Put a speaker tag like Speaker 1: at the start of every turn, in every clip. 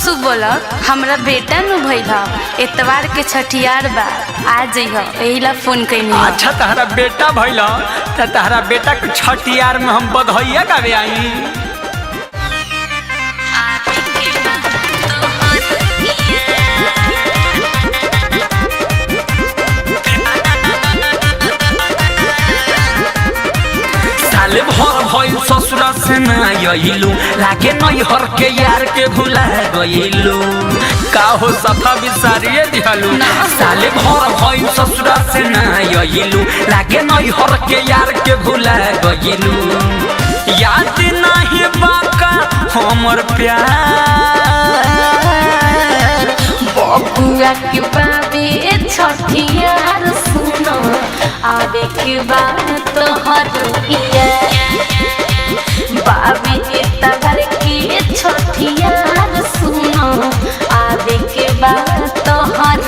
Speaker 1: शुभ बोला हमरा बेटा नु भइल एतवार के छठियार बा आ जइह एहिला फोन कइनी।
Speaker 2: अच्छा तहरा बेटा भइल त तहरा बेटा के छठियार में हम बधाइया गावे आई। साले भर भइल ससुरा से ना आइलू लागे नैहर के यार के भुला गइलू का हो सफा बिसारिए दिहलू। साले भर भइल ससुरा से ना आइलू लागे नैहर के यार के भुला गइलू। याद नाही बाका हमर प्यार
Speaker 3: बबुआ के बाबे छठियार सुनो आवे के बाद तोहर बाबे तगर के छठियार सुनो आवे के बाद तोहर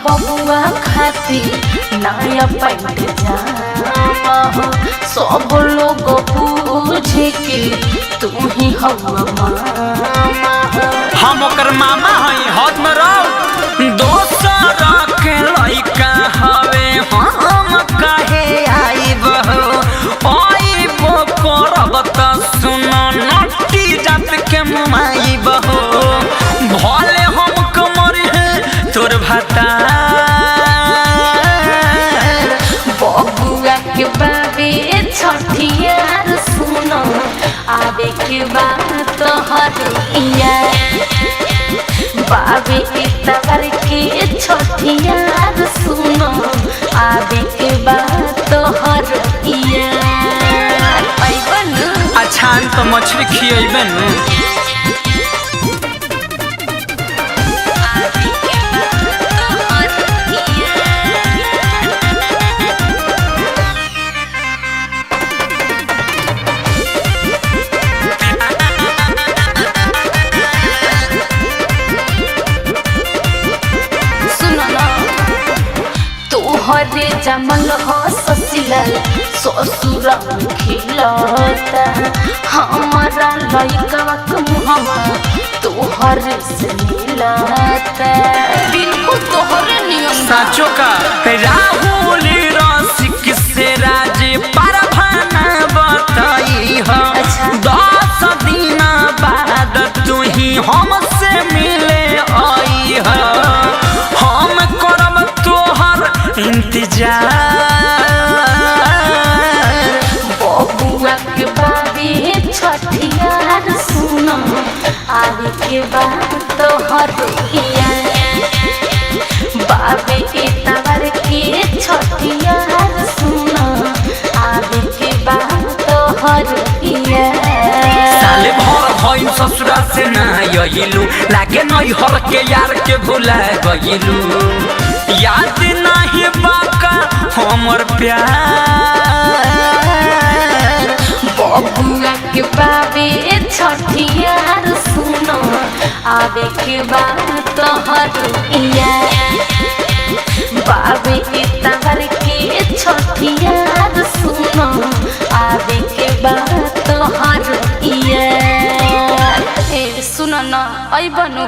Speaker 3: बबुआ खातिर नया पैंट जामा हो सब लोग पूछे के तू ही मामा
Speaker 2: हम ओकर मामा हई हद में रहो दोसर के लइका हवे हम काहे आइब हो आइब करब त सुन नटी जात के मुमाइब हो भले हम कमर है तोर भाता
Speaker 3: बबुआ के बाबे छठियार सुनो आवे के बाद तोहर बाबे तगर के छठियार सुनो आवे के बाद तोहर
Speaker 2: अच्छा तो मछली खियेबे न।
Speaker 3: तोहरे जमल हो ससिलल ससुर खिलता हमारा लइका के मुहवा तोहरे से मिलता बिल्कुल तोहरे नियम
Speaker 2: साचो का राहुल रसिक से राजे परभाना बताई हो 10 दिन बाद तू ही हमसे मिले आई हो हम करब तोहर इंतजार।
Speaker 3: बबुआ के बाबे छठियार सुनो आवे के बाद तोहर बाबे तगर के छठियार सुनो आवे के बाद तोहर
Speaker 2: साले भर भइल ससुरा से ना आइलू लागे नैहर के यार के भुला गइलू। याद नाही बाका हमर प्यार
Speaker 3: बबुआ के बाबे छठियार सुनो आवे के बाद तोहर बाबे तगर के छठियार सुनो आवे के बाद तोहर
Speaker 1: सुन न अइबनु।